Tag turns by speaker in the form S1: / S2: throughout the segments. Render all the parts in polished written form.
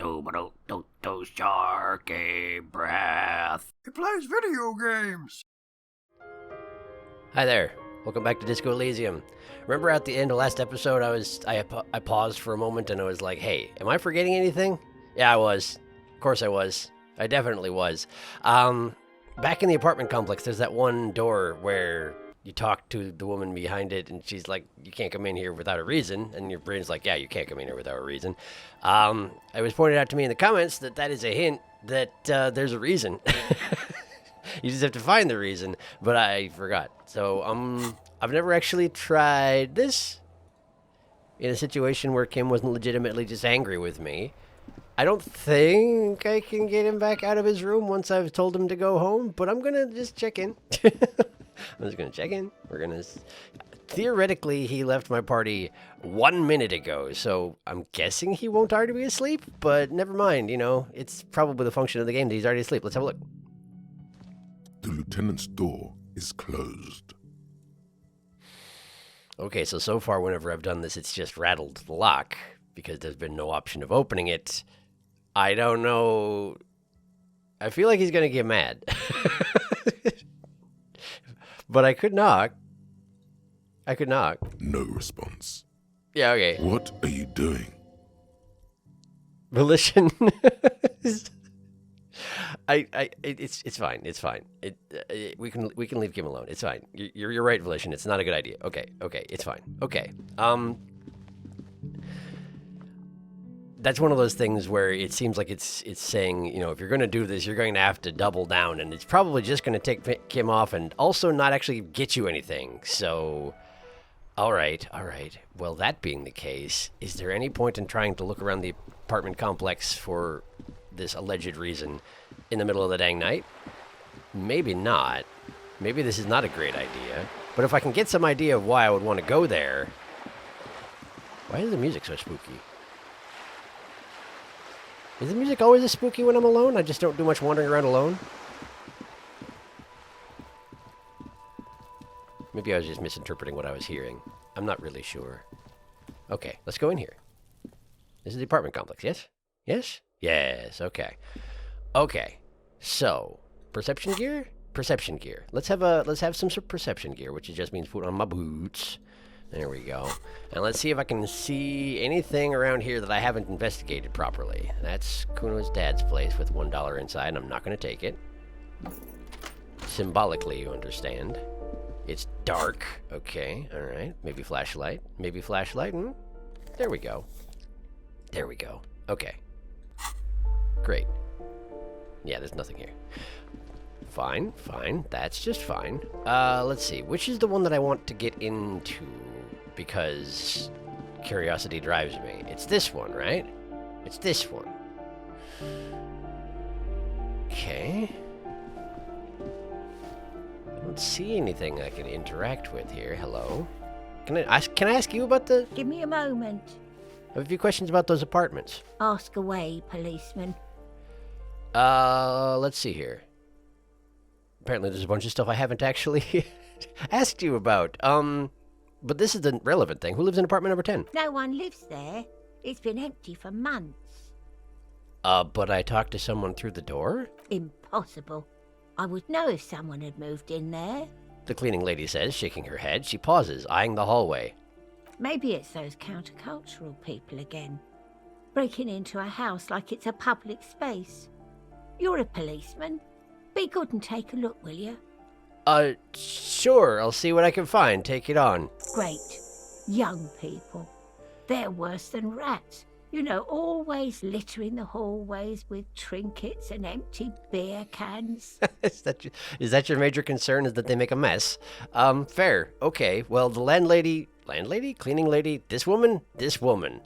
S1: SharkyBreath.
S2: He plays video games.
S3: Hi there. Welcome back to Disco Elysium. Remember at the end of last episode, I paused for a moment and I was like, hey, am I forgetting anything? Yeah, I was. Of course I was. I definitely was. Back in the apartment complex, there's that one door where you talk to the woman behind it and she's like, you can't come in here without a reason. And your brain's like, yeah, you can't come in here without a reason. It was pointed out to me in the comments that is a hint that there's a reason. You just have to find the reason, but I forgot. So, I've never actually tried this in a situation where Kim wasn't legitimately just angry with me. I don't think I can get him back out of his room once I've told him to go home, but I'm gonna just check in. I'm just gonna check in. Theoretically, he left my party 1 minute ago, so I'm guessing he won't already be asleep, but never mind, it's probably the function of the game that he's already asleep. Let's have a look.
S4: The lieutenant's door is closed.
S3: Okay, so far whenever I've done this, it's just rattled the lock because there's been no option of opening it. I don't know. I feel like he's going to get mad. But I could knock.
S4: No response.
S3: Yeah, okay.
S4: What are you doing?
S3: Volition. It's fine. It's fine. We can leave Kim alone. It's fine. You're right, Volition. It's not a good idea. Okay. It's fine. Okay. That's one of those things where it seems like it's saying, if you're going to do this, you're going to have to double down, and it's probably just going to take Kim off and also not actually get you anything. So, all right. Well, that being the case, is there any point in trying to look around the apartment complex for this alleged reason in the middle of the dang night? Maybe not. Maybe this is not a great idea. But if I can get some idea of why I would want to go there... Why is the music so spooky? Is the music always this spooky when I'm alone? I just don't do much wandering around alone? Maybe I was just misinterpreting what I was hearing. I'm not really sure. Okay, let's go in here. This is the apartment complex, yes? Yes? Yes, okay. Okay, so, perception gear? Perception gear. Let's have some sort of perception gear, which just means put on my boots. There we go. And let's see if I can see anything around here that I haven't investigated properly. That's Kuno's dad's place with $1 inside, and I'm not going to take it. Symbolically, you understand. It's dark. Okay, all right. Maybe flashlight. There we go. Okay. Great. Yeah, there's nothing here. Fine. That's just fine. Let's see. Which is the one that I want to get into? Because curiosity drives me. It's this one, right? It's this one. Okay. I don't see anything I can interact with here. Hello. Can I ask you about the...
S5: Give me a moment.
S3: I have a few questions about those apartments.
S5: Ask away, policeman.
S3: Let's see here. Apparently there's a bunch of stuff I haven't actually asked you about. But this is the relevant thing. Who lives in apartment number 10?
S5: No one lives there. It's been empty for months.
S3: But I talked to someone through the door?
S5: Impossible. I would know if someone had moved in there.
S3: The cleaning lady says, shaking her head. She pauses, eyeing the hallway.
S5: Maybe it's those countercultural people again. Breaking into a house like it's a public space. You're a policeman. Be good and take a look, will you?
S3: Sure. I'll see what I can find. Take it on.
S5: Great. Young people. They're worse than rats. Always littering the hallways with trinkets and empty beer cans.
S3: Is that your major concern, is that they make a mess? Fair. Okay. Well, the landlady, cleaning lady, this woman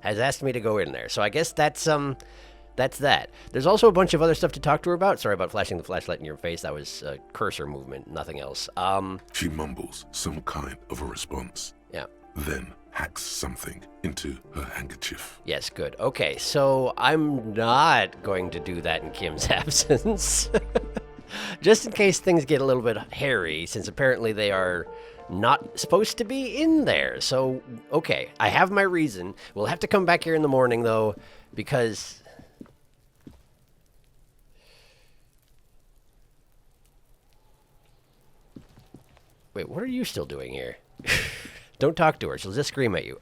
S3: has asked me to go in there. So I guess that's that. There's also a bunch of other stuff to talk to her about. Sorry about flashing the flashlight in your face. That was a cursor movement, nothing else.
S4: She mumbles some kind of a response.
S3: Yeah.
S4: Then hacks something into her handkerchief.
S3: Yes, good. Okay, so I'm not going to do that in Kim's absence. Just in case things get a little bit hairy, since apparently they are not supposed to be in there. So, okay, I have my reason. We'll have to come back here in the morning, though, because Wait, what are you still doing here? Don't talk to her. She'll just scream at you.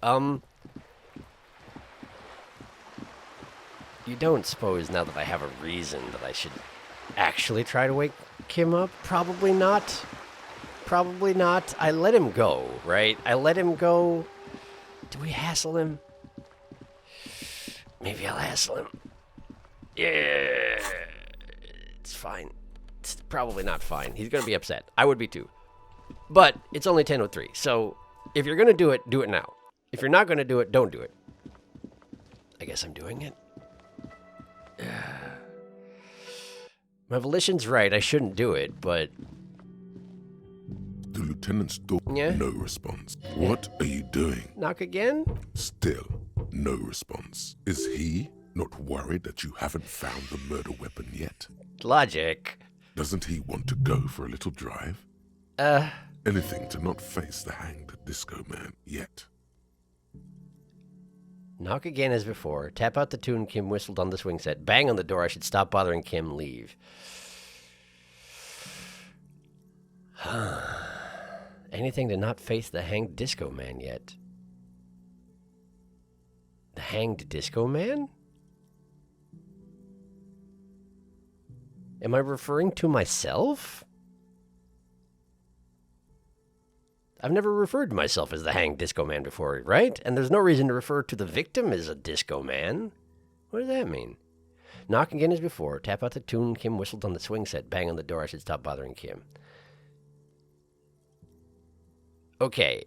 S3: You don't suppose now that I have a reason that I should actually try to wake him up? Probably not. Probably not. I let him go, right? I let him go. Do we hassle him? Maybe I'll hassle him. Yeah. It's fine. It's probably not fine. He's going to be upset. I would be too. But it's only 10:03. So if you're going to do it now. If you're not going to do it, don't do it. I guess I'm doing it. My volition's right. I shouldn't do it, but...
S4: The lieutenant's door,
S3: Yeah?
S4: no response. What are you doing?
S3: Knock again?
S4: Still, no response. Is he not worried that you haven't found the murder weapon yet?
S3: Logic.
S4: Doesn't he want to go for a little drive? Anything to not face the hanged disco man yet.
S3: Knock again as before. Tap out the tune Kim whistled on the swing set. Bang on the door. I should stop bothering Kim. Leave. Anything to not face the hanged disco man yet. The hanged disco man? Am I referring to myself? I've never referred to myself as the hanged disco man before, right? And there's no reason to refer to the victim as a disco man. What does that mean? Knock again as before. Tap out the tune Kim whistled on the swing set. Bang on the door. I should stop bothering Kim. Okay.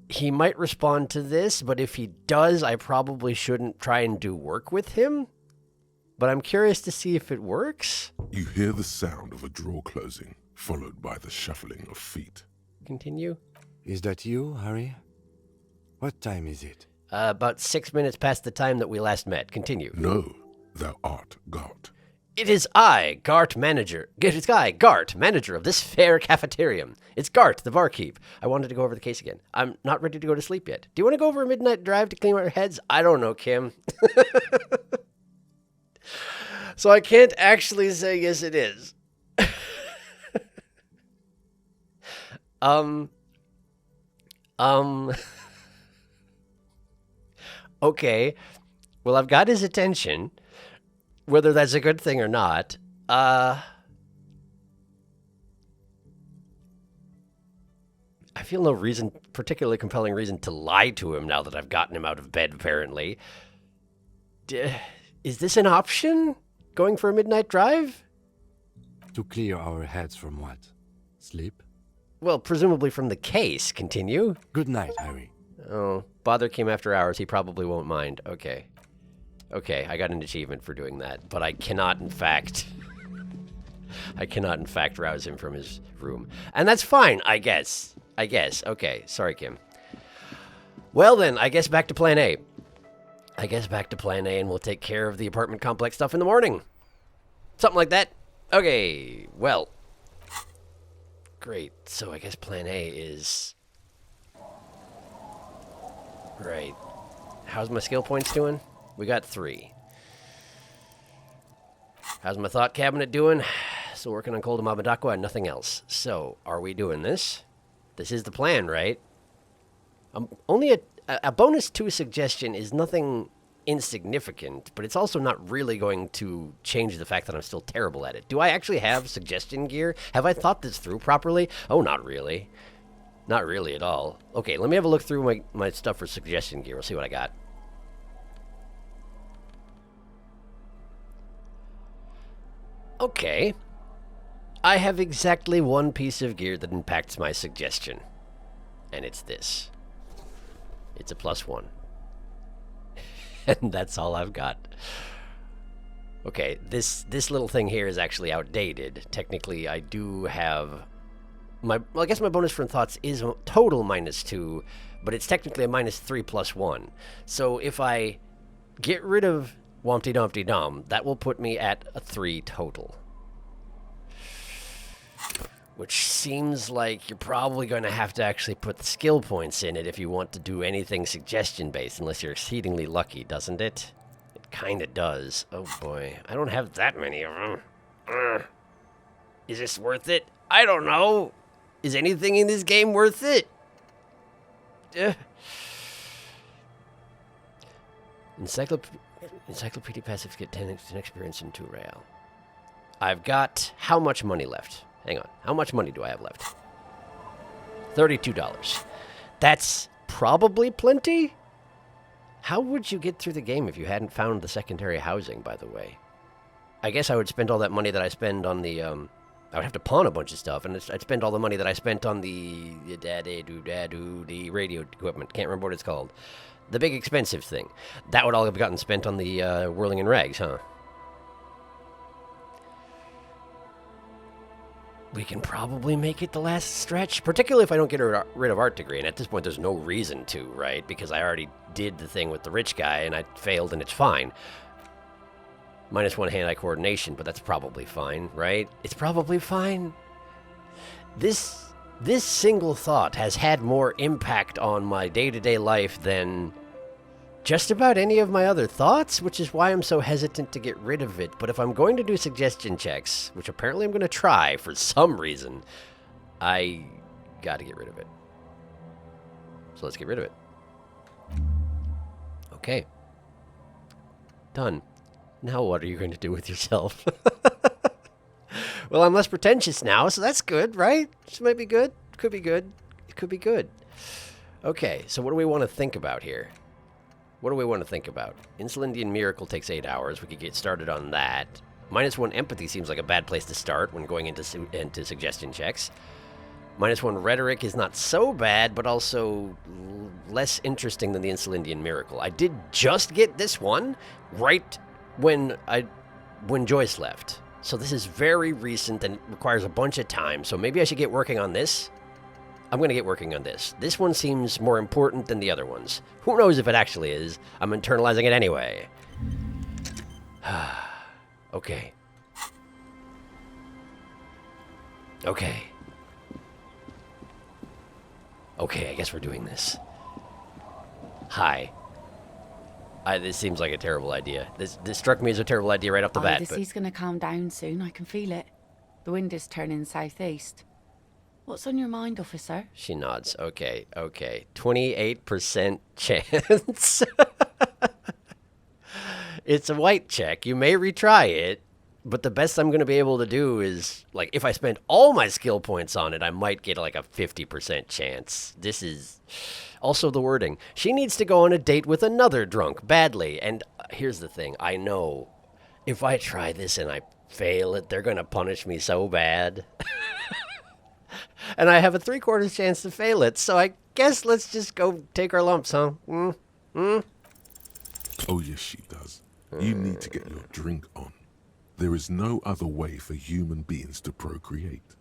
S3: He might respond to this, but if he does, I probably shouldn't try and do work with him. But I'm curious to see if it works.
S4: You hear the sound of a drawer closing, followed by the shuffling of feet.
S3: Continue.
S1: Is that you, Harry? What time is it?
S3: About 6 minutes past the time that we last met. Continue.
S4: No, thou art God.
S3: It is I, Gart, manager. It is I, Gart, manager of this fair cafeterium. It's Gart, the barkeep. I wanted to go over the case again. I'm not ready to go to sleep yet. Do you want to go over a midnight drive to clean our heads? I don't know, Kim. So I can't actually say yes, it is. Okay. Well, I've got his attention. Whether that's a good thing or not, I feel no reason, particularly compelling reason, to lie to him now that I've gotten him out of bed, apparently. Is this an option? Going for a midnight drive?
S1: To clear our heads from what? Sleep?
S3: Well, presumably from the case. Continue.
S1: Good night, Harry.
S3: Oh, bother came after hours. He probably won't mind. Okay. Okay, I got an achievement for doing that, but I cannot, in fact... rouse him from his room. And that's fine, I guess. Okay, sorry, Kim. Well then, I guess back to plan A. And we'll take care of the apartment complex stuff in the morning. Something like that. Okay, well. Great, so I guess plan A is... Right. How's my skill points doing? We got 3. How's my thought cabinet doing? Still working on Cold Mabadakwa and nothing else. So, are we doing this? This is the plan, right? Only a bonus 2 suggestion is nothing insignificant, but it's also not really going to change the fact that I'm still terrible at it. Do I actually have suggestion gear? Have I thought this through properly? Oh, not really. Not really at all. Okay, let me have a look through my stuff for suggestion gear. We'll see what I got. Okay. I have exactly one piece of gear that impacts my suggestion. And it's this. It's a +1. And that's all I've got. Okay, this little thing here is actually outdated. Technically, I do have... well, I guess my bonus from thoughts is a total -2, but it's technically a -3 +1. So if I get rid of Wompty Dumpty Dum, that will put me at a 3 total. Which seems like you're probably going to have to actually put the skill points in it if you want to do anything suggestion-based, unless you're exceedingly lucky, doesn't it? It kind of does. Oh boy, I don't have that many of them. Is this worth it? I don't know. Is anything in this game worth it? Encyclopedia Passive get 10 experience in 2 real. I've got how much money left? Hang on. How much money do I have left? $32. That's probably plenty? How would you get through the game if you hadn't found the secondary housing, by the way? I guess I would spend all that money that I spend on the, I would have to pawn a bunch of stuff, and I'd spend all the money that I spent on the radio equipment. Can't remember what it's called. The big expensive thing. That would all have gotten spent on the whirling in rags, huh? We can probably make it the last stretch, particularly if I don't get rid of art degree. And at this point, there's no reason to, right? Because I already did the thing with the rich guy, and I failed, and it's fine. -1 hand-eye coordination, but that's probably fine, right? It's probably fine. This single thought has had more impact on my day-to-day life than just about any of my other thoughts, which is why I'm so hesitant to get rid of it. But if I'm going to do suggestion checks, which apparently I'm going to try for some reason, I got to get rid of it. So let's get rid of it. Okay. Done. Now what are you going to do with yourself? Well, I'm less pretentious now, so that's good, right? This might be good. Could be good. It could be good. Okay, so what do we want to think about here? What do we want to think about? Insulindian Miracle takes 8 hours. We could get started on that. -1 Empathy seems like a bad place to start when going into suggestion checks. -1 Rhetoric is not so bad, but also less interesting than the Insulindian Miracle. I did just get this one right when Joyce left. So this is very recent and it requires a bunch of time. So maybe I should get working on this. I'm going to get working on this. This one seems more important than the other ones. Who knows if it actually is? I'm internalizing it anyway. Okay. Okay. Okay, I guess we're doing this. Hi. This seems like a terrible idea. This struck me as a terrible idea right off the bat.
S6: The sea's going to calm down soon. I can feel it. The wind is turning southeast. What's on your mind, officer?
S3: She nods. Okay. 28% chance. It's a white check. You may retry it, but the best I'm going to be able to do is, like, if I spend all my skill points on it, I might get, like, a 50% chance. This is also the wording. She needs to go on a date with another drunk, badly. And here's the thing. I know if I try this and I fail it, they're going to punish me so bad. And I have a 3/4 chance to fail it, so I guess let's just go take our lumps, huh?
S4: Oh, yes, she does. You need to get your drink on. There is no other way for human beings to procreate.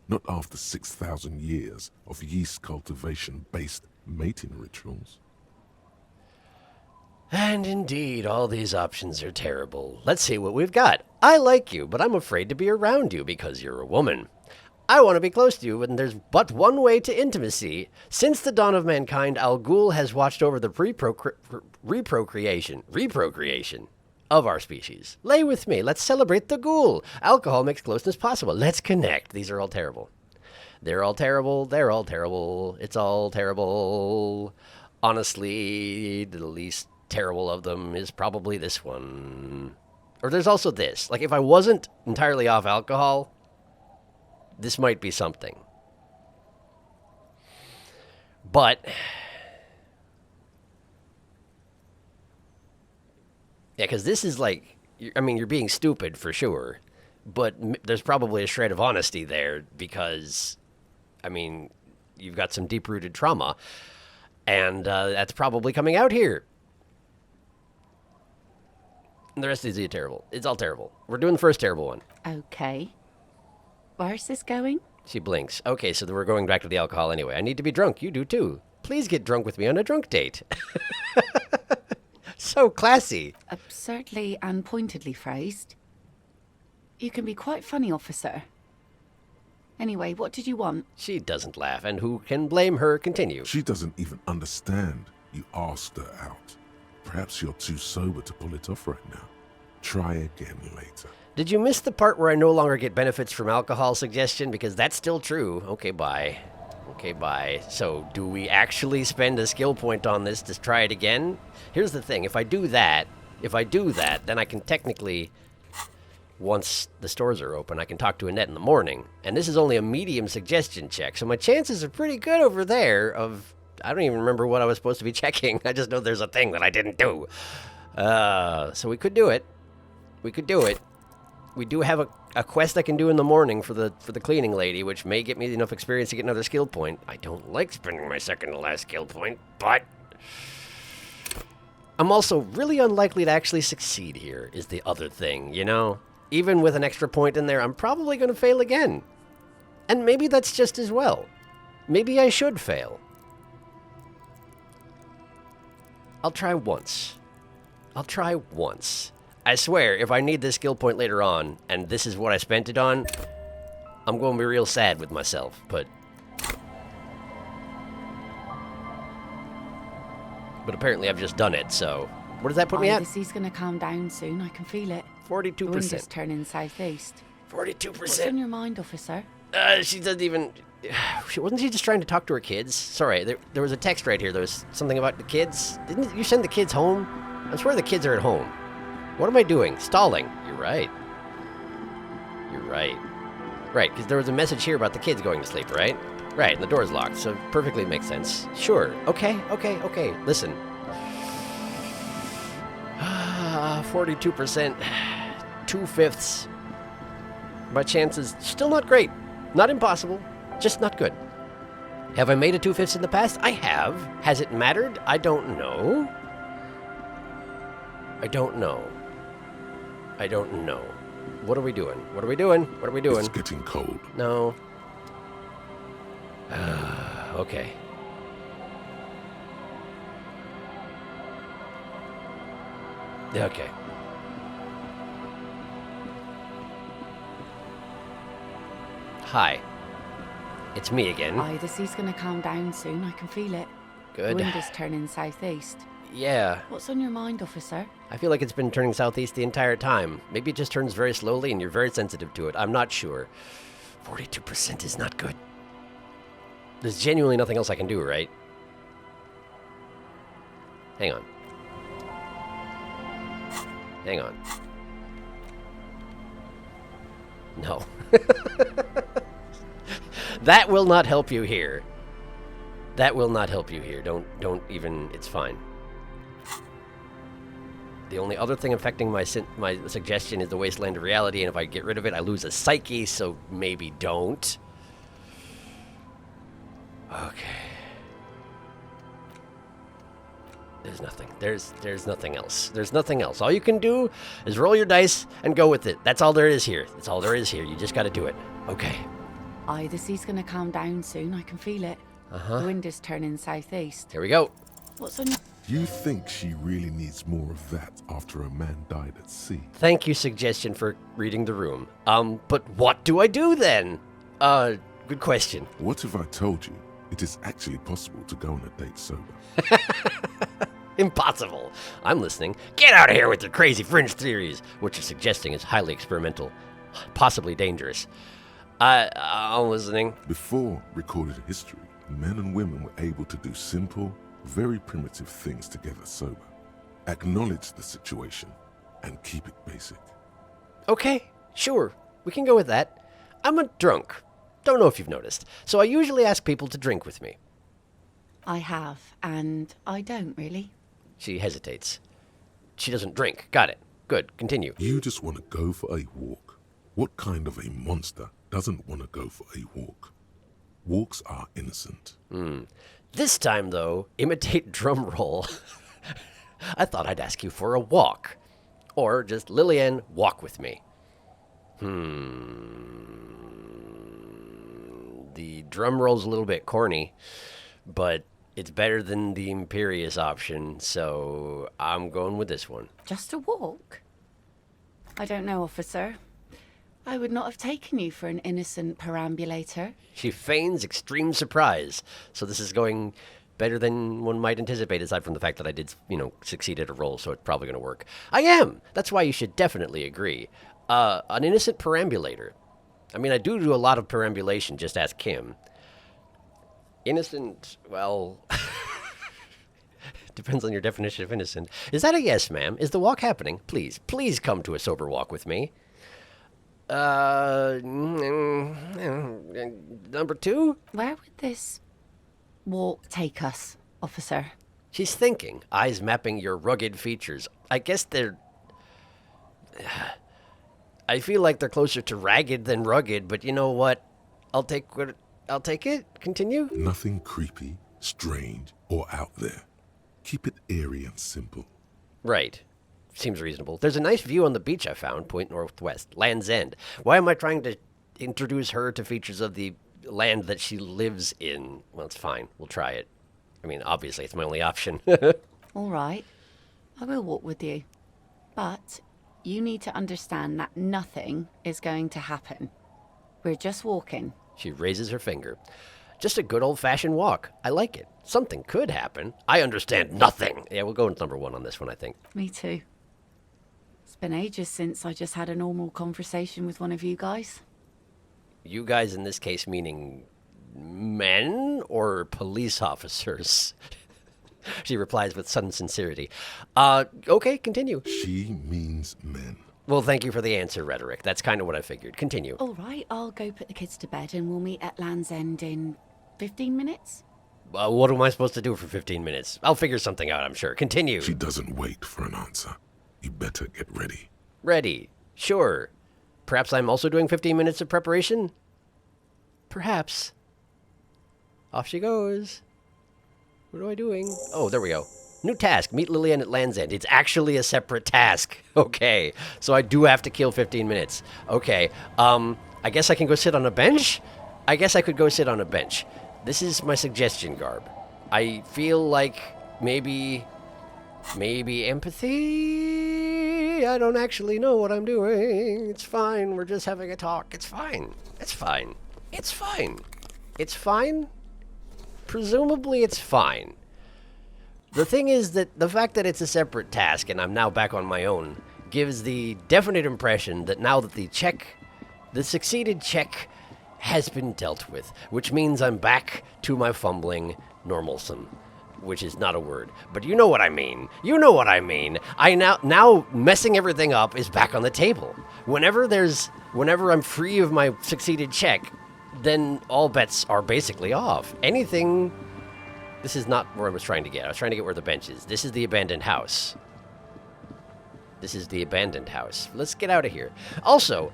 S4: Not after 6,000 years of yeast cultivation-based mating rituals.
S3: And indeed, all these options are terrible. Let's see what we've got. I like you, but I'm afraid to be around you because you're a woman. I want to be close to you, and there's but one way to intimacy. Since the dawn of mankind, Al Ghul has watched over the reprocreation of our species. Lay with me. Let's celebrate the Ghul. Alcohol makes closeness possible. Let's connect. These are all terrible. They're all terrible. They're all terrible. It's all terrible. Honestly, the least terrible of them is probably this one. Or there's also this. Like, if I wasn't entirely off alcohol, this might be something. But yeah, because this is like, I mean, you're being stupid for sure, but there's probably a shred of honesty there because, I mean, you've got some deep-rooted trauma, and that's probably coming out here. And the rest of these are terrible. It's all terrible. We're doing the first terrible one.
S6: Okay. Where's this going?
S3: She blinks. Okay, so we're going back to the alcohol anyway. I need to be drunk. You do too. Please get drunk with me on a drunk date. So classy.
S6: Absurdly and pointedly phrased. You can be quite funny, officer. Anyway, what did you want?
S3: She doesn't laugh, and who can blame her? Continue.
S4: She doesn't even understand. You asked her out. Perhaps you're too sober to pull it off right now. Try again later.
S3: Did you miss the part where I no longer get benefits from alcohol suggestion? Because that's still true. Okay, bye. Okay, bye. So, do we actually spend a skill point on this to try it again? Here's the thing. If I do that, then I can technically, once the stores are open, I can talk to Annette in the morning. And this is only a medium suggestion check, so my chances are pretty good over there of... I don't even remember what I was supposed to be checking. I just know there's a thing that I didn't do. So we could do it. We could do it. We do have a quest I can do in the morning for the cleaning lady, which may get me enough experience to get another skill point. I don't like spending my second to last skill point, but... I'm also really unlikely to actually succeed here, is the other thing, you know? Even with an extra point in there, I'm probably going to fail again. And maybe that's just as well. Maybe I should fail. I'll try once. I'll try once. I swear, if I need this skill point later on, and this is what I spent it on, I'm going to be real sad with myself, but apparently I've just done it, so... What does that put me at?
S6: The sea's gonna calm down soon, I can feel it.
S3: 42%.
S6: The wind is turning southeast.
S3: 42%.
S6: What's on your mind, officer?
S3: She doesn't even... Wasn't she just trying to talk to her kids? Sorry, there was a text right here. There was something about the kids. Didn't you send the kids home? I swear the kids are at home. What am I doing? Stalling. You're right. You're right. Right, because there was a message here about the kids going to sleep, right? Right, and the door's locked, so perfectly makes sense. Sure. Okay. Listen. 42%. 2/5. My chances, still not great. Not impossible. Just not good. Have I made a 2/5 in the past? I have. Has it mattered? I don't know. I don't know. What are we doing?
S4: It's getting cold.
S3: No. Okay. Okay. Hi. It's me again.
S6: The sea's gonna calm down soon, I can feel it.
S3: Good.
S6: The wind is turning southeast.
S3: Yeah.
S6: What's on your mind, officer?
S3: I feel like it's been turning southeast the entire time. Maybe it just turns very slowly and you're very sensitive to it. I'm not sure. 42% is not good. There's genuinely nothing else I can do, right? Hang on. No. That will not help you here. Don't even, it's fine. The only other thing affecting my suggestion is the wasteland of reality, and if I get rid of it, I lose a psyche, so maybe don't. Okay. There's nothing. There's nothing else. There's nothing else. All you can do is roll your dice and go with it. That's all there is here. You just gotta do it. Okay.
S6: The sea's gonna calm down soon, I can feel it. The wind is turning southeast.
S3: Here we go.
S6: What's on your...
S4: You think she really needs more of that after a man died at sea?
S3: Thank you, suggestion, for reading the room. But what do I do then? Good question.
S4: What if I told you it is actually possible to go on a date sober?
S3: Impossible. I'm listening. Get out of here with your crazy fringe theories, which you're suggesting is highly experimental, possibly dangerous. I'm listening.
S4: Before recorded history, men and women were able to do simple, very primitive things together sober. Acknowledge the situation and keep it basic.
S3: Okay, sure. We can go with that. I'm a drunk. Don't know if you've noticed. So I usually ask people to drink with me.
S6: I have, and I don't really.
S3: She hesitates. She doesn't drink. Got it. Good. Continue.
S4: You just want to go for a walk. What kind of a monster doesn't want to go for a walk? Walks are innocent.
S3: This time, though, imitate drum roll. I thought I'd ask you for a walk. Or just, Lillian, walk with me. The drum roll's a little bit corny, but it's better than the Imperious option, so I'm going with this one.
S6: Just a walk? I don't know, officer. I would not have taken you for an innocent perambulator.
S3: She feigns extreme surprise, so this is going better than one might anticipate, aside from the fact that I did, succeed at a roll, so it's probably going to work. I am! That's why you should definitely agree. An innocent perambulator. I mean, I do a lot of perambulation, just ask Kim. Innocent, well... Depends on your definition of innocent. Is that a yes, ma'am? Is the walk happening? Please, please come to a sober walk with me. Number 2?
S6: Where would this walk take us, officer?
S3: She's thinking, eyes mapping your rugged features. I guess they're... I feel like they're closer to ragged than rugged, but you know what? I'll take it. Continue.
S4: Nothing creepy, strange, or out there. Keep it airy and simple.
S3: Right. Seems reasonable. There's a nice view on the beach I found, point northwest, Land's End. Why am I trying to introduce her to features of the land that she lives in? Well, it's fine. We'll try it. I mean, obviously, it's my only option.
S6: All right. I will walk with you. But you need to understand that nothing is going to happen. We're just walking.
S3: She raises her finger. Just a good old-fashioned walk. I like it. Something could happen. I understand nothing. Yeah, we'll go with number 1 on this one, I think.
S6: Me too. It's been ages since I just had a normal conversation with one of you guys.
S3: You guys in this case meaning men or police officers? She replies with sudden sincerity. Okay, continue.
S4: She means men.
S3: Well, thank you for the answer, Rhetoric. That's kind of what I figured. Continue.
S6: All right, I'll go put the kids to bed and we'll meet at Land's End in 15 minutes.
S3: What am I supposed to do for 15 minutes? I'll figure something out, I'm sure. Continue.
S4: She doesn't wait for an answer. You better get ready.
S3: Ready. Sure. Perhaps I'm also doing 15 minutes of preparation? Perhaps. Off she goes. What am I doing? Oh, there we go. New task. Meet Lillian at Land's End. It's actually a separate task. Okay. So I do have to kill 15 minutes. Okay. I guess I can go sit on a bench? I guess I could go sit on a bench. This is my suggestion, Garb. I feel like maybe empathy? I don't actually know what I'm doing. It's fine. We're just having a talk. It's fine. It's fine. It's fine. It's fine? Presumably it's fine. The thing is that the fact that it's a separate task and I'm now back on my own gives the definite impression that now that the succeeded check has been dealt with, which means I'm back to my fumbling normalsome, which is not a word, but you know what I mean. You know what I mean. I now messing everything up is back on the table. Whenever I'm free of my succeeded check, then all bets are basically off. This is not where I was trying to get. I was trying to get where the bench is. This is the abandoned house. This is the abandoned house. Let's get out of here. Also,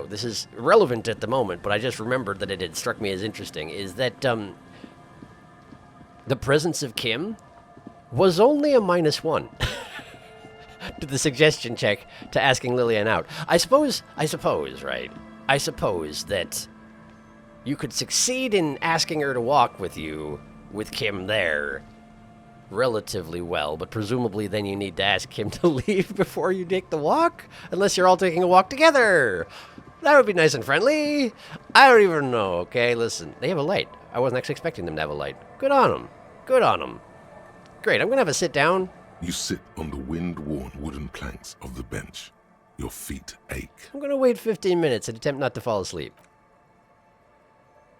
S3: this is irrelevant at the moment, but I just remembered that it had struck me as interesting, is that the presence of Kim was only a -1 to the suggestion check to asking Lillian out. I suppose, right? I suppose that you could succeed in asking her to walk with you with Kim there relatively well, but presumably then you need to ask Kim to leave before you take the walk, unless you're all taking a walk together. That would be nice and friendly. I don't even know, okay? Listen, they have a light. I wasn't actually expecting them to have a light. Good on them. Good on them. Great, I'm going to have a sit down.
S4: You sit on the wind-worn wooden planks of the bench. Your feet ache.
S3: I'm going to wait 15 minutes and attempt not to fall asleep.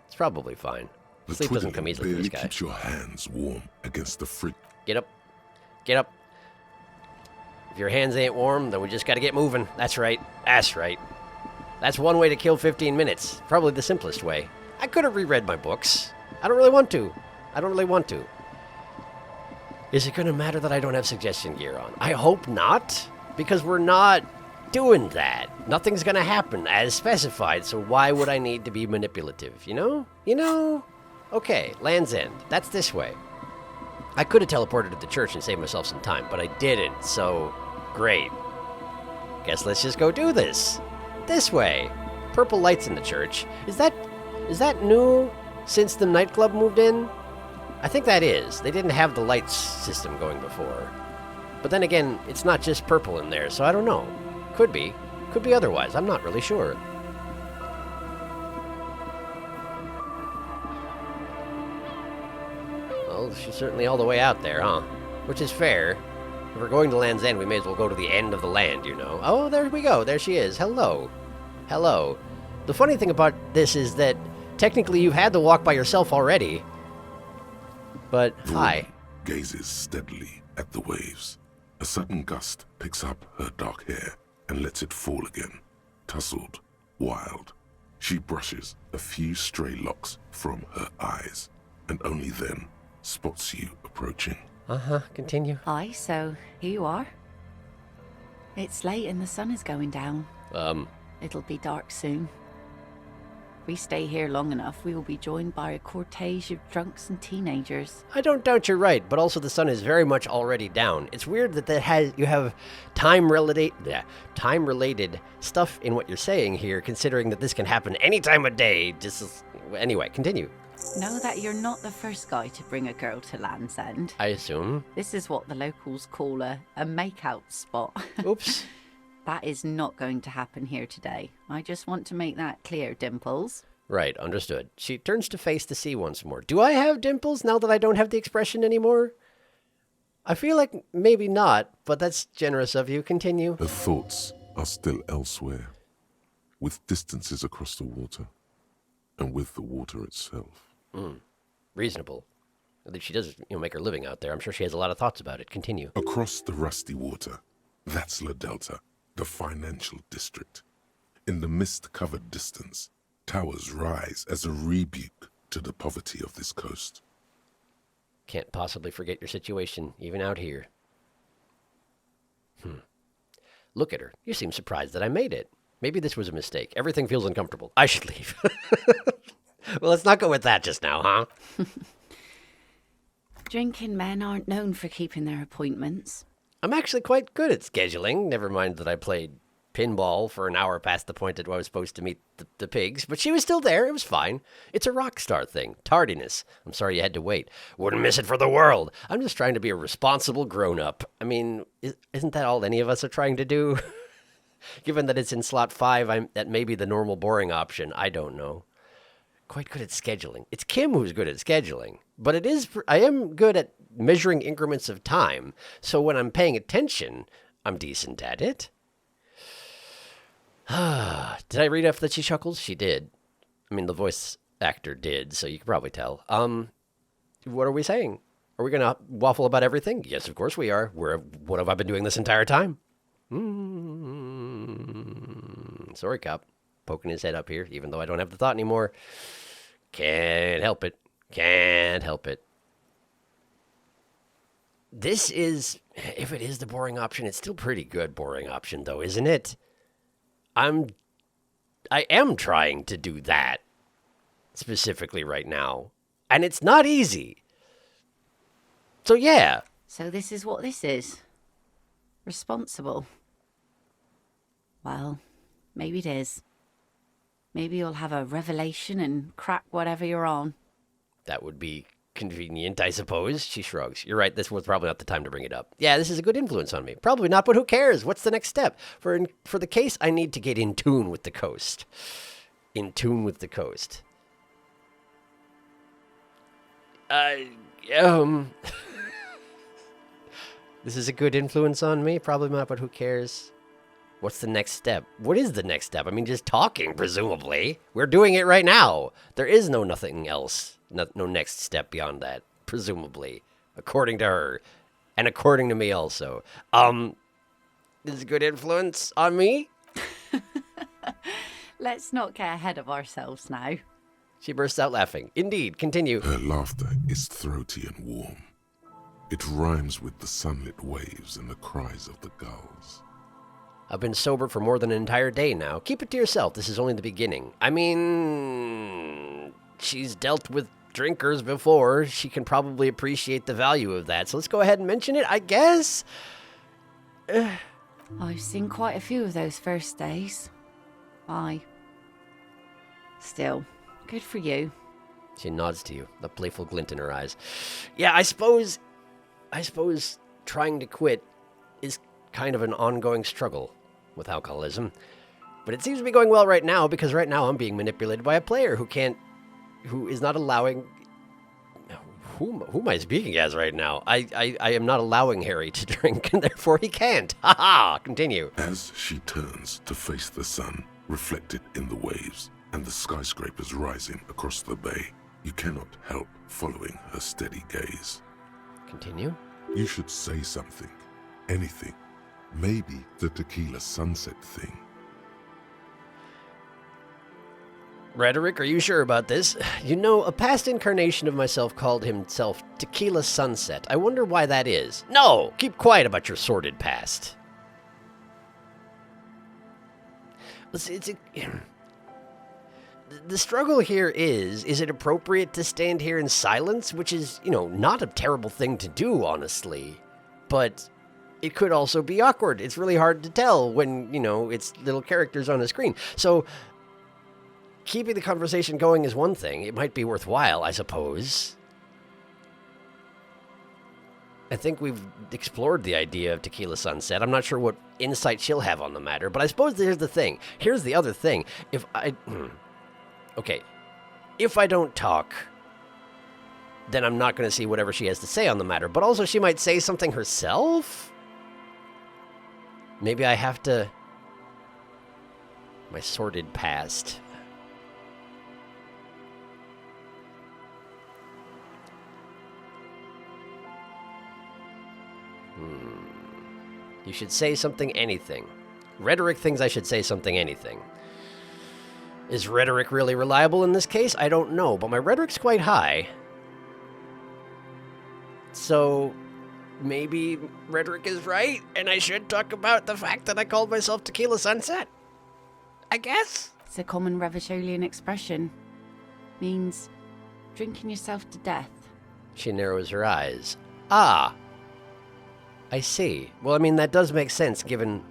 S3: It's probably fine.
S4: The
S3: Sleep doesn't come
S4: twiddling
S3: easily for
S4: barely
S3: this guy.
S4: keeps your hands warm against the fridge.
S3: Get up. Get up. If your hands ain't warm, then we just got to get moving. That's right. That's right. That's one way to kill 15 minutes. Probably the simplest way. I could have reread my books. I don't really want to. Is it going to matter that I don't have suggestion gear on? I hope not, because we're not doing that. Nothing's going to happen as specified, so why would I need to be manipulative, you know? Okay, Land's End. That's this way. I could have teleported to the church and saved myself some time, but I didn't, so great. Guess let's just go do this. This way. Purple lights in the church. Is that new since the nightclub moved in? I think that is. They didn't have the lights system going before. But then again, it's not just purple in there, so I don't know. Could be. Could be otherwise. I'm not really sure. Well, she's certainly all the way out there, huh? Which is fair. If we're going to Land's End, we may as well go to the end of the land, you know. Oh, there we go. There she is. Hello. Hello. The funny thing about this is that technically you've had to walk by yourself already. But, hi.
S4: Gazes steadily at the waves. A sudden gust picks up her dark hair and lets it fall again. Tousled, wild. She brushes a few stray locks from her eyes, and only then spots you approaching.
S3: Uh-huh, continue.
S6: Hi, so here you are. It's late and the sun is going down. It'll be dark soon. If we stay here long enough, we will be joined by a cortege of drunks and teenagers.
S3: I don't doubt you're right, but also the sun is very much already down. It's weird that you have time-related stuff in what you're saying here, considering that this can happen any time of day. Anyway, continue.
S6: Know that you're not the first guy to bring a girl to Land's End.
S3: I assume.
S6: This is what the locals call a make-out spot.
S3: Oops.
S6: That is not going to happen here today. I just want to make that clear, Dimples.
S3: Right, understood. She turns to face the sea once more. Do I have dimples now that I don't have the expression anymore? I feel like maybe not, but that's generous of you. Continue.
S4: Her thoughts are still elsewhere, with distances across the water, and with the water itself.
S3: Reasonable. At least she does, make her living out there. I'm sure she has a lot of thoughts about it. Continue.
S4: Across the rusty water, that's La Delta, the financial district. In the mist-covered distance, towers rise as a rebuke to the poverty of this coast.
S3: Can't possibly forget your situation, even out here. Look at her. You seem surprised that I made it. Maybe this was a mistake. Everything feels uncomfortable. I should leave. Well, let's not go with that just now, huh?
S6: Drinking men aren't known for keeping their appointments.
S3: I'm actually quite good at scheduling. Never mind that I played pinball for an hour past the point that I was supposed to meet the pigs, but she was still there. It was fine. It's a rock star thing. Tardiness. I'm sorry you had to wait. Wouldn't miss it for the world. I'm just trying to be a responsible grown-up. I mean, isn't that all any of us are trying to do? Given that it's in slot 5, that may be the normal boring option. I don't know. Quite good at scheduling. It's Kim who's good at scheduling, but I am good at measuring increments of time. So when I'm paying attention, I'm decent at it. Did I read off that she chuckles? She did. I mean, the voice actor did, so you can probably tell. What are we saying? Are we going to waffle about everything? Yes, of course we are. What have I been doing this entire time? Sorry, cop. Poking his head up here, even though I don't have the thought anymore. Can't help it. Can't help it. This is, if it is the boring option, it's still pretty good boring option, though, isn't it? I am trying to do that, specifically right now. And it's not easy. So, yeah.
S6: So this is what this is. Responsible. Well, maybe it is. Maybe you'll have a revelation and crack whatever you're on.
S3: That would be convenient, I suppose. She shrugs. You're right, this was probably not the time to bring it up. Yeah, this is a good influence on me. Probably not, but who cares? What's the next step? For the case, I need to get in tune with the coast. In tune with the coast. This is a good influence on me? Probably not, but who cares? What's the next step? What is the next step? I mean, just talking, presumably. We're doing it right now. There is nothing else. No next step beyond that, presumably. According to her. And according to me also. This is a good influence on me?
S6: Let's not get ahead of ourselves now.
S3: She bursts out laughing. Indeed, continue.
S4: Her laughter is throaty and warm. It rhymes with the sunlit waves and the cries of the gulls.
S3: I've been sober for more than an entire day now. Keep it to yourself. This is only the beginning. I mean, she's dealt with drinkers before. She can probably appreciate the value of that. So let's go ahead and mention it, I guess.
S6: I've seen quite a few of those first days. Aye. Still, good for you.
S3: She nods to you, a playful glint in her eyes. Yeah, I suppose trying to quit is kind of an ongoing struggle with alcoholism. But it seems to be going well right now, because right now I'm being manipulated by a player who is not allowing... Who am I speaking as right now? I am not allowing Harry to drink, and therefore he can't. Ha ha! Continue.
S4: As she turns to face the sun, reflected in the waves, and the skyscrapers rising across the bay, you cannot help following her steady gaze.
S3: Continue.
S4: You should say something. Anything. Maybe the tequila sunset thing.
S3: Rhetoric, are you sure about this? You know, a past incarnation of myself called himself Tequila Sunset. I wonder why that is. No! Keep quiet about your sordid past. The struggle here is it appropriate to stand here in silence? Which is, not a terrible thing to do, honestly. But it could also be awkward. It's really hard to tell when, it's little characters on a screen. So keeping the conversation going is one thing. It might be worthwhile, I suppose. I think we've explored the idea of Tequila Sunset. I'm not sure what insight she'll have on the matter, but I suppose here's the thing. Here's the other thing. If I don't talk, then I'm not going to see whatever she has to say on the matter. But also she might say something herself? Maybe I have to... My sordid past... You should say something, anything. Rhetoric thinks I should say something, anything. Is rhetoric really reliable in this case? I don't know, but my rhetoric's quite high. So, maybe rhetoric is right, and I should talk about the fact that I called myself Tequila Sunset? I guess?
S6: It's a common Revacholian expression. Means drinking yourself to death.
S3: She narrows her eyes. Ah! I see. Well, I mean, that does make sense, given,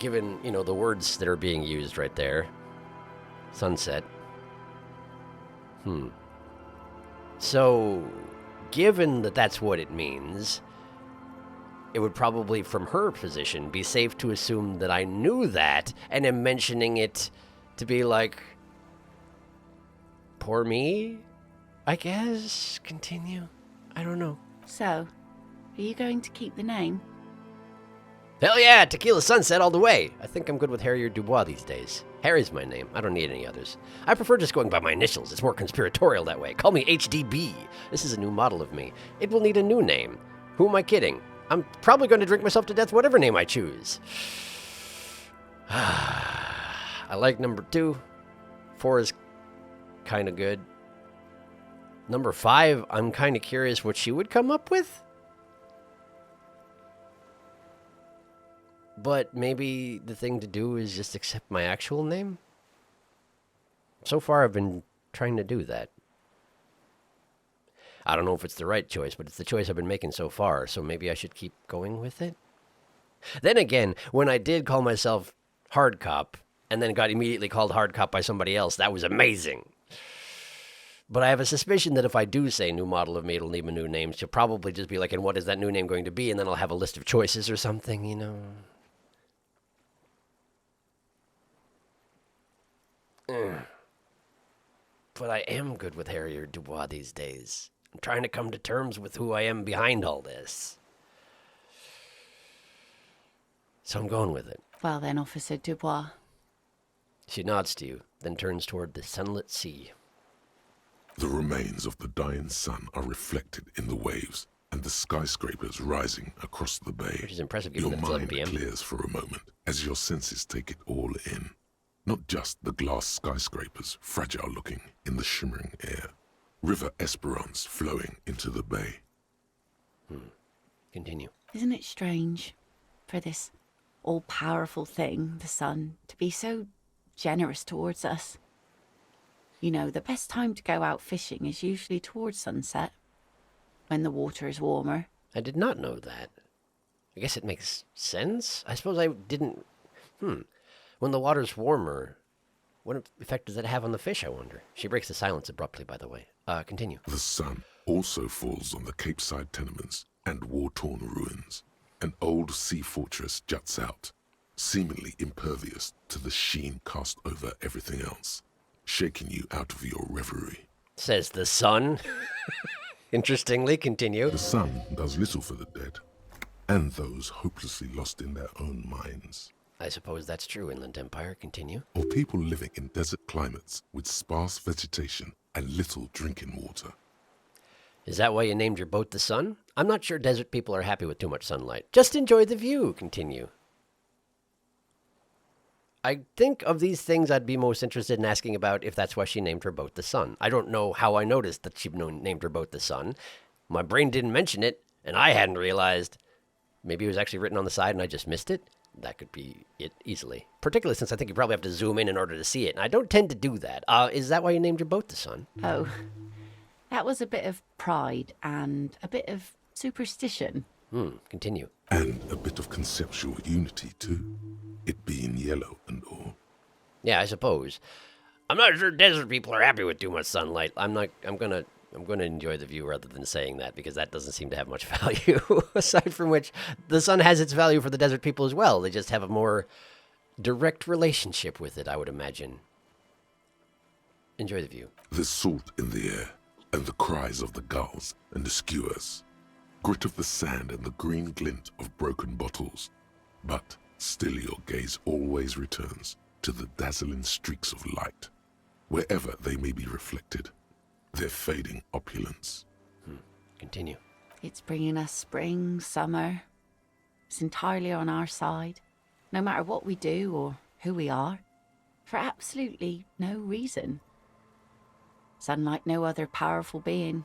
S3: the words that are being used right there. Sunset. So, given that that's what it means, it would probably, from her position, be safe to assume that I knew that, and am mentioning it to be like, poor me, I guess? Continue? I don't know.
S6: So, are you going to keep the name?
S3: Hell yeah, Tequila Sunset all the way. I think I'm good with Harry or Dubois these days. Harry's my name. I don't need any others. I prefer just going by my initials. It's more conspiratorial that way. Call me HDB. This is a new model of me. It will need a new name. Who am I kidding? I'm probably going to drink myself to death whatever name I choose. I like number 2. 4 is kind of good. Number 5, I'm kind of curious what she would come up with. But maybe the thing to do is just accept my actual name? So far, I've been trying to do that. I don't know if it's the right choice, but it's the choice I've been making so far, so maybe I should keep going with it? Then again, when I did call myself Hard Cop, and then got immediately called Hard Cop by somebody else, that was amazing. But I have a suspicion that if I do say new model of me, it'll need a new name. She'll probably just be like, and what is that new name going to be? And then I'll have a list of choices or something, But I am good with Harry or Dubois these days. I'm trying to come to terms with who I am behind all this. So I'm going with it.
S6: Well then, Officer Dubois.
S3: She nods to you, then turns toward the sunlit sea.
S4: The remains of the dying sun are reflected in the waves, and the skyscrapers rising across the bay.
S3: Which is impressive given
S4: Your
S3: that it's 11
S4: mind
S3: p.m.
S4: clears for a moment as your senses take it all in. Not just the glass skyscrapers, fragile looking in the shimmering air. River Esperance flowing into the bay.
S3: Continue.
S6: Isn't it strange for this all-powerful thing, the sun, to be so generous towards us? The best time to go out fishing is usually towards sunset, when the water is warmer.
S3: I did not know that. I guess it makes sense. I suppose I didn't... When the water's warmer, what effect does that have on the fish, I wonder? She breaks the silence abruptly, by the way. Continue.
S4: The sun also falls on the Capeside tenements and war-torn ruins. An old sea fortress juts out, seemingly impervious to the sheen cast over everything else, shaking you out of your reverie.
S3: Says the sun. Interestingly, continue.
S4: The sun does little for the dead, and those hopelessly lost in their own minds.
S3: I suppose that's true, Inland Empire. Continue.
S4: Or people living in desert climates with sparse vegetation and little drinking water.
S3: Is that why you named your boat the sun? I'm not sure desert people are happy with too much sunlight. Just enjoy the view. Continue. I think of these things I'd be most interested in asking about if that's why she named her boat the sun. I don't know how I noticed that she named her boat the sun. My brain didn't mention it, and I hadn't realized. Maybe it was actually written on the side and I just missed it. That could be it easily. Particularly since I think you probably have to zoom in order to see it, and I don't tend to do that. Is that why you named your boat the sun?
S6: Oh, that was a bit of pride and a bit of superstition.
S3: Continue.
S4: And a bit of conceptual unity, too. It being yellow and all.
S3: Yeah, I suppose. I'm not sure desert people are happy with too much sunlight. I'm gonna enjoy the view rather than saying that, because that doesn't seem to have much value. Aside from which, the sun has its value for the desert people as well. They just have a more direct relationship with it, I would imagine. Enjoy the view.
S4: There's salt in the air, and the cries of the gulls and the skuas. Grit of the sand and the green glint of broken bottles. But still your gaze always returns to the dazzling streaks of light, wherever they may be reflected, their fading opulence.
S3: Continue.
S6: It's bringing us spring, summer. It's entirely on our side, no matter what we do or who we are, for absolutely no reason. It's unlike no other powerful being,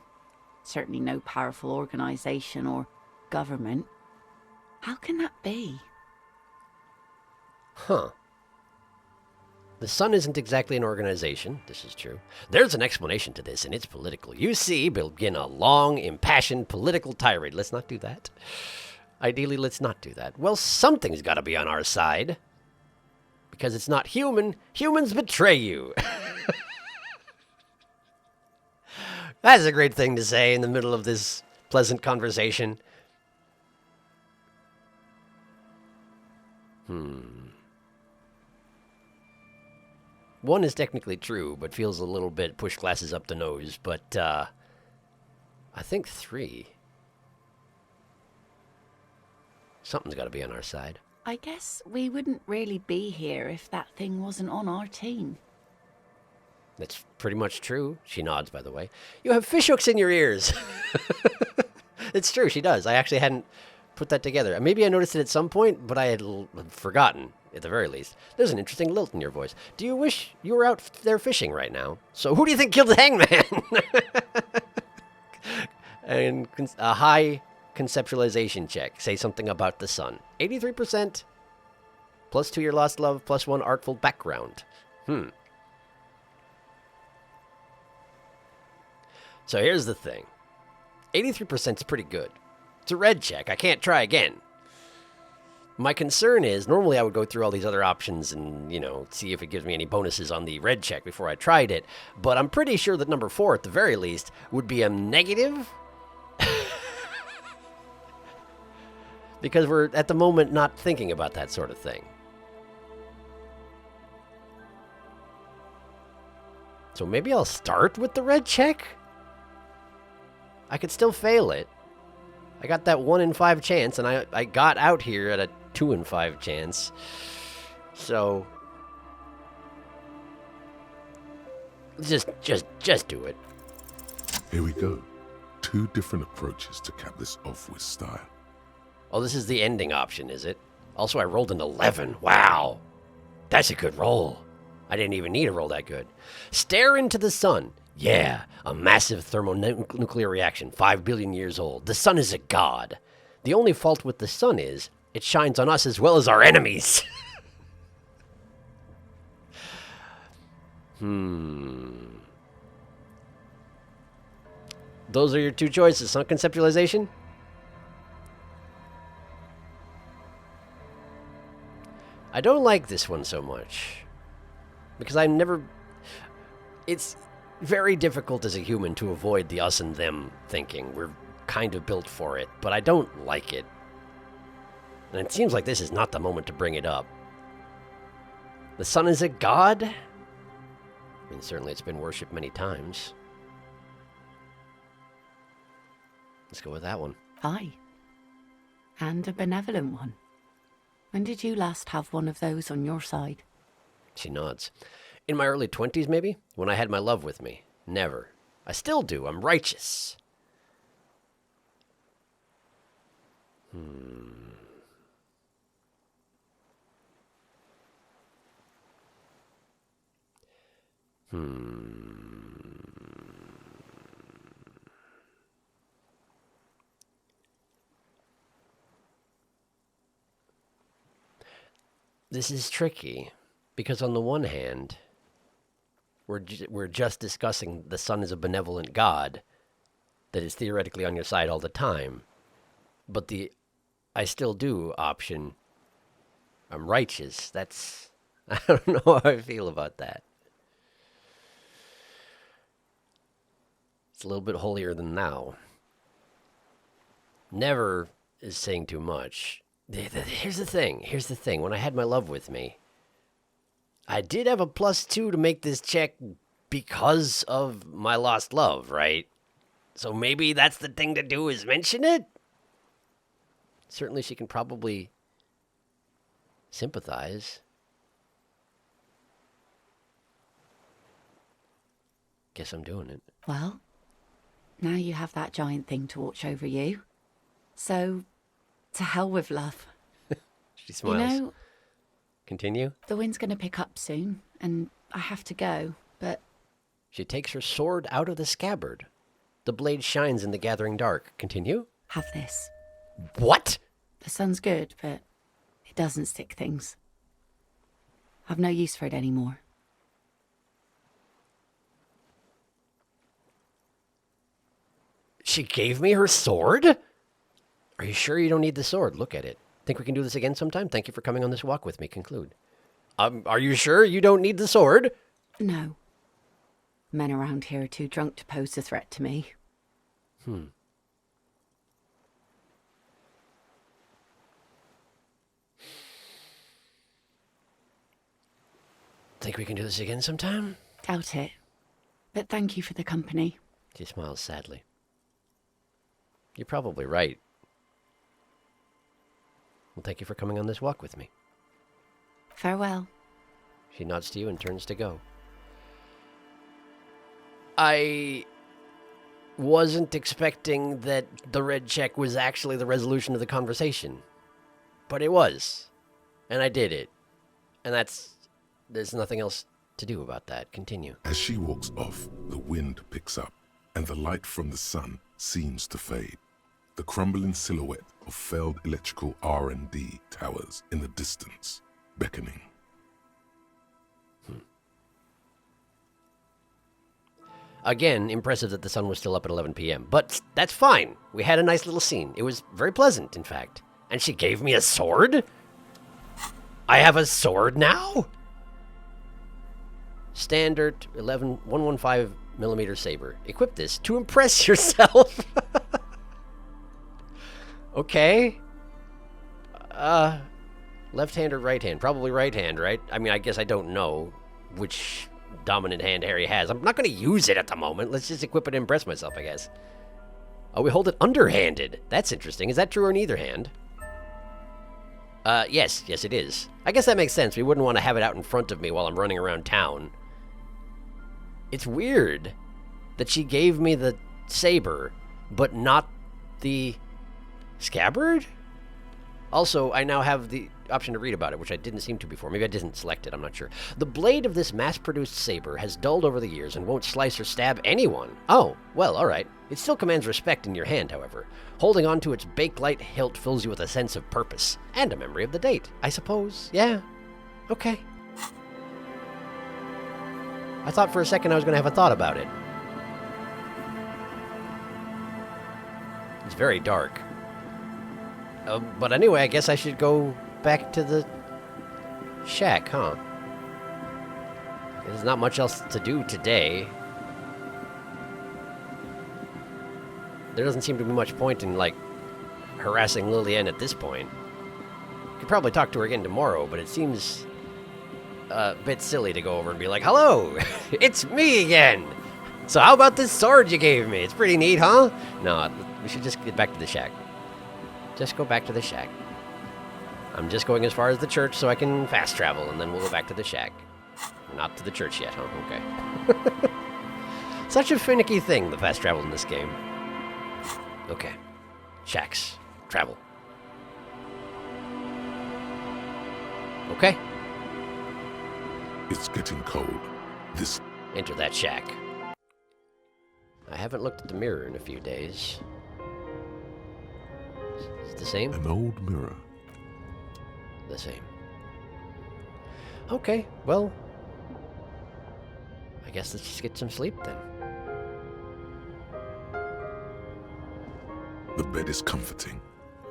S6: certainly no powerful organization or government. How can that be?
S3: Huh. The sun isn't exactly an organization, this is true. There's an explanation to this, and it's political. You see, begin a long, impassioned political tirade. Let's not do that. Ideally, let's not do that. Well, something's got to be on our side. Because it's not human. Humans betray you. That's a great thing to say in the middle of this pleasant conversation. One is technically true, but feels a little bit push glasses up the nose. But I think 3. Something's got to be on our side.
S6: I guess we wouldn't really be here if that thing wasn't on our team.
S3: That's pretty much true. She nods, by the way. You have fishhooks in your ears. It's true, she does. I actually hadn't put that together. Maybe I noticed it at some point, but I had forgotten, at the very least. There's an interesting lilt in your voice. Do you wish you were out there fishing right now? So who do you think killed the hangman? And a high conceptualization check. Say something about the sun. 83%. Plus 2 your lost love, plus 1 artful background. So here's the thing. 83% is pretty good. It's a red check. I can't try again. My concern is, normally I would go through all these other options and, see if it gives me any bonuses on the red check before I tried it. But I'm pretty sure that number 4, at the very least, would be a negative. Because we're, at the moment, not thinking about that sort of thing. So maybe I'll start with the red check? I could still fail it. I got that 1 in 5 chance, and I got out here at a 2 in 5 chance. So just do it.
S4: Here we go. 2 different approaches to cap this off with style.
S3: Oh, this is the ending option, is it? Also, I rolled an 11. Wow. That's a good roll. I didn't even need a roll that good. Stare into the sun. Yeah, a massive thermonuclear reaction, 5 billion years old. The sun is a god. The only fault with the sun is it shines on us as well as our enemies. Those are your 2 choices, huh? Conceptualization? I don't like this one so much. Because it's very difficult as a human to avoid the us and them thinking. We're kind of built for it, but I don't like it. And it seems like this is not the moment to bring it up. The sun is a god? I mean, certainly it's been worshipped many times. Let's go with that one.
S6: Aye. And a benevolent one. When did you last have one of those on your side?
S3: She nods. In my early 20s, maybe? When I had my love with me. Never. I still do. I'm righteous. This is tricky, because on the one hand, we're just discussing the sun is a benevolent god that is theoretically on your side all the time, but the I still do option, I'm righteous, that's, I don't know how I feel about that. It's a little bit holier than thou. Never is saying too much. Here's the thing. When I had my love with me, I did have a +2 to make this check because of my lost love, right? So maybe that's the thing to do, is mention it? Certainly she can probably sympathize. Guess I'm doing it.
S6: Well, now you have that giant thing to watch over you. So, to hell with love.
S3: She smiles.
S6: You know,
S3: continue.
S6: The wind's going to pick up soon, and I have to go, but...
S3: She takes her sword out of the scabbard. The blade shines in the gathering dark. Continue.
S6: Have this.
S3: What?
S6: The sun's good, but it doesn't stick things. I've no use for it anymore.
S3: She gave me her sword? Are you sure you don't need the sword? Look at it. Think we can do this again sometime? Thank you for coming on this walk with me. Conclude. Are you sure you don't need the sword?
S6: No. Men around here are too drunk to pose a threat to me.
S3: Think we can do this again sometime?
S6: Doubt it. But thank you for the company.
S3: She smiles sadly. You're probably right. Well, thank you for coming on this walk with me.
S6: Farewell.
S3: She nods to you and turns to go. I wasn't expecting that the red check was actually the resolution of the conversation. But it was. And I did it. And there's nothing else to do about that. Continue.
S4: As she walks off, the wind picks up, and the light from the sun seems to fade. The crumbling silhouette of failed electrical R&D towers in the distance, beckoning.
S3: Again, impressive that the sun was still up at 11 p.m. But that's fine. We had a nice little scene. It was very pleasant, in fact. And she gave me a sword? I have a sword now? Standard 115 millimeter saber. Equip this to impress yourself. Okay. Left hand or right hand? Probably right hand, right? I mean, I guess I don't know which dominant hand Harry has. I'm not going to use it at the moment. Let's just equip it and impress myself, I guess. Oh, we hold it underhanded. That's interesting. Is that true on either hand? Yes it is. I guess that makes sense. We wouldn't want to have it out in front of me while I'm running around town. It's weird that she gave me the saber, but not the scabbard? Also, I now have the option to read about it, which I didn't seem to before. Maybe I didn't select it, I'm not sure. The blade of this mass-produced saber has dulled over the years and won't slice or stab anyone. Oh, well, alright. It still commands respect in your hand, however. Holding on to its bakelite hilt fills you with a sense of purpose, and a memory of the date, I suppose. Yeah. Okay. I thought for a second I was going to have a thought about it. It's very dark. But anyway, I guess I should go back to the shack, huh? There's not much else to do today. There doesn't seem to be much point in, like, harassing Lillian at this point. Could probably talk to her again tomorrow, but it seems a bit silly to go over and be like, hello, it's me again. So how about this sword you gave me? It's pretty neat, huh? No, We should just get back to the shack. Just go back to the shack. I'm just going as far as the church so I can fast travel, and then we'll go back to the shack. Not to the church yet, huh? Okay. Such a finicky thing, the fast travel in this game. Okay. Shacks. Travel. Okay.
S4: It's getting cold. This...
S3: Enter that shack. I haven't looked at the mirror in a few days. Is it the same?
S4: An old mirror.
S3: The same. Okay, well... I guess let's just get some sleep then.
S4: The bed is comforting,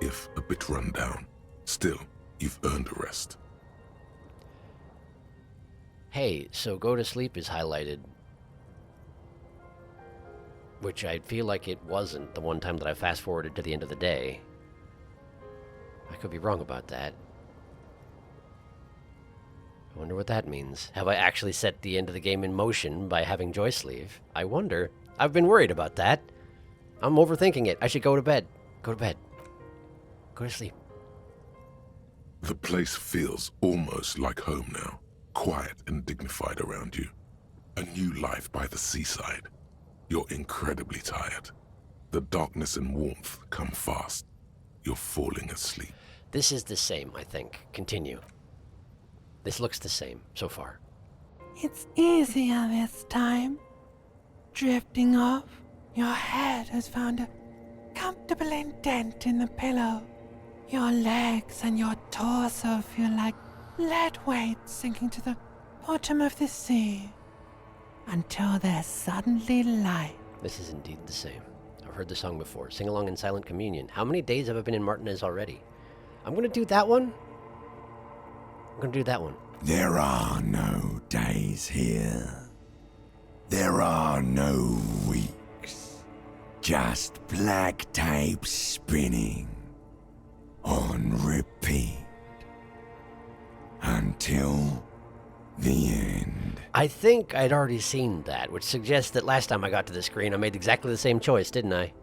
S4: if a bit run down. Still, you've earned a rest.
S3: Hey, so go to sleep is highlighted. Which I feel like it wasn't the one time that I fast-forwarded to the end of the day. I could be wrong about that. I wonder what that means. Have I actually set the end of the game in motion by having Joy Sleeve? I wonder. I've been worried about that. I'm overthinking it. I should go to bed. Go to bed. Go to sleep.
S4: The place feels almost like home now. Quiet and dignified around you. A new life by the seaside. You're incredibly tired. The darkness and warmth come fast. You're falling asleep.
S3: This is the same, I think. Continue. This looks the same so far.
S7: It's easier this time. Drifting off, your head has found a comfortable indent in the pillow. Your legs and your torso feel like lead weights sinking to the bottom of the sea. Until they're suddenly light.
S3: This is indeed the same. I've heard the song before. Sing along in Silent Communion. How many days have I been in Martinez already? I'm going to do that one. I'm going to do that one.
S8: There are no days here. There are no weeks. Just black tape spinning on repeat until the end.
S3: I think I'd already seen that, which suggests that last time I got to the screen, I made exactly the same choice, didn't I?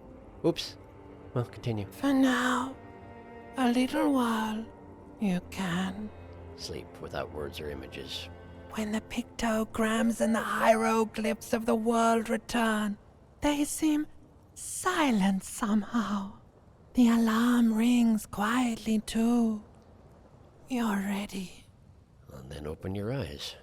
S3: Oops. Well, continue.
S7: For now, a little while, you can.
S3: Sleep without words or images.
S7: When the pictograms and the hieroglyphs of the world return, they seem silent somehow. The alarm rings quietly too. You're ready.
S3: And then open your eyes.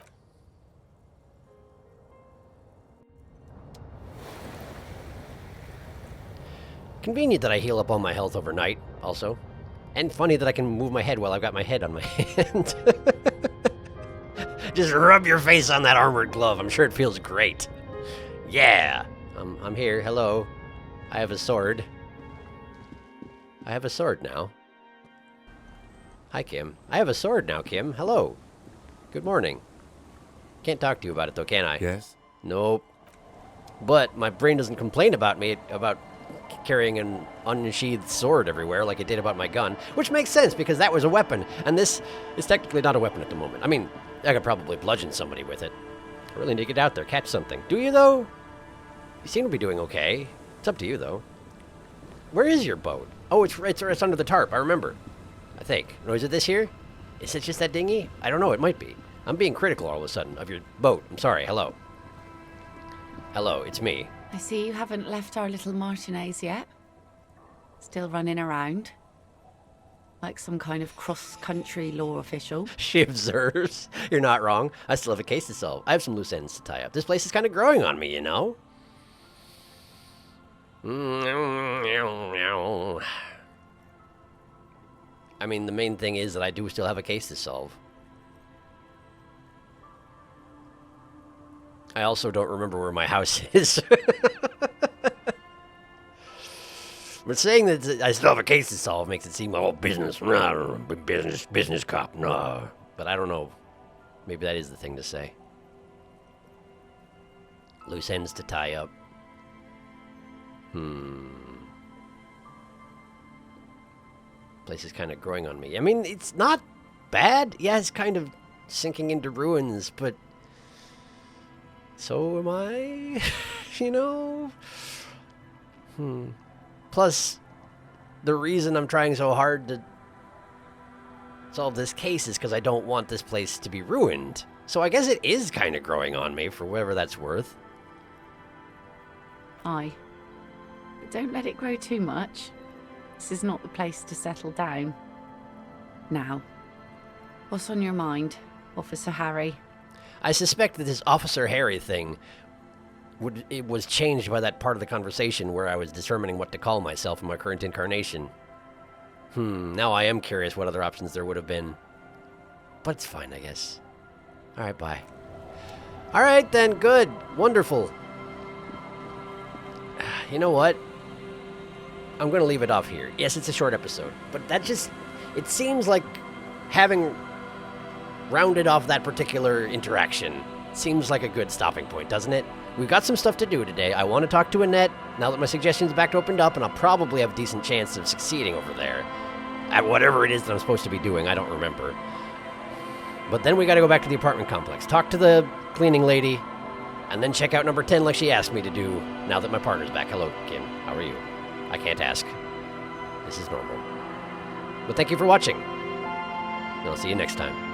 S3: Convenient that I heal up all my health overnight, also. And funny that I can move my head while I've got my head on my hand. Just rub your face on that armored glove. I'm sure it feels great. Yeah. I'm here. Hello. I have a sword. I have a sword now. Hi, Kim. I have a sword now, Kim. Hello. Good morning. Can't talk to you about it, though, can I?
S1: Yes?
S3: Nope. But my brain doesn't complain about me about carrying an unsheathed sword everywhere like it did about my gun, which makes sense because that was a weapon, and this is technically not a weapon at the moment. I mean, I could probably bludgeon somebody with it. I really need to get out there, catch something. Do you, though? You seem to be doing okay. It's up to you, though. Where is your boat? Oh, it's under the tarp, I remember. I think. No, is it this here? Is it just that dinghy? I don't know, it might be. I'm being critical all of a sudden of your boat. I'm sorry, hello. Hello, it's me.
S6: I see you haven't left our little Martinez yet. Still running around. Like some kind of cross-country law official.
S3: She observes. You're not wrong. I still have a case to solve. I have some loose ends to tie up. This place is kind of growing on me, you know? I mean, the main thing is that I do still have a case to solve. I also don't remember where my house is. But saying that I still have a case to solve makes it seem all business. Nah, business cop, nah. But I don't know. Maybe that is the thing to say. Loose ends to tie up. Place is kind of growing on me. I mean, it's not bad. Yeah, it's kind of sinking into ruins, but so am I, you know? Plus, the reason I'm trying so hard to solve this case is because I don't want this place to be ruined. So I guess it is kind of growing on me, for whatever that's worth.
S6: Aye. But don't let it grow too much. This is not the place to settle down. Now, what's on your mind, Officer Harry?
S3: I suspect that this Officer Harry thing it was changed by that part of the conversation where I was determining what to call myself in my current incarnation. Now I am curious what other options there would have been. But it's fine, I guess. Alright, bye. Alright then, good. Wonderful. You know what? I'm going to leave it off here. Yes, it's a short episode, but that just... It seems like having rounded off that particular interaction seems like a good stopping point, doesn't it? We've got some stuff to do today. I want to talk to Annette, now that my suggestions back opened up, and I'll probably have a decent chance of succeeding over there. At whatever it is that I'm supposed to be doing, I don't remember. But then we got to go back to the apartment complex, talk to the cleaning lady, and then check out number 10 like she asked me to do now that my partner's back. Hello, Kim. How are you? I can't ask. This is normal. But thank you for watching. And I'll see you next time.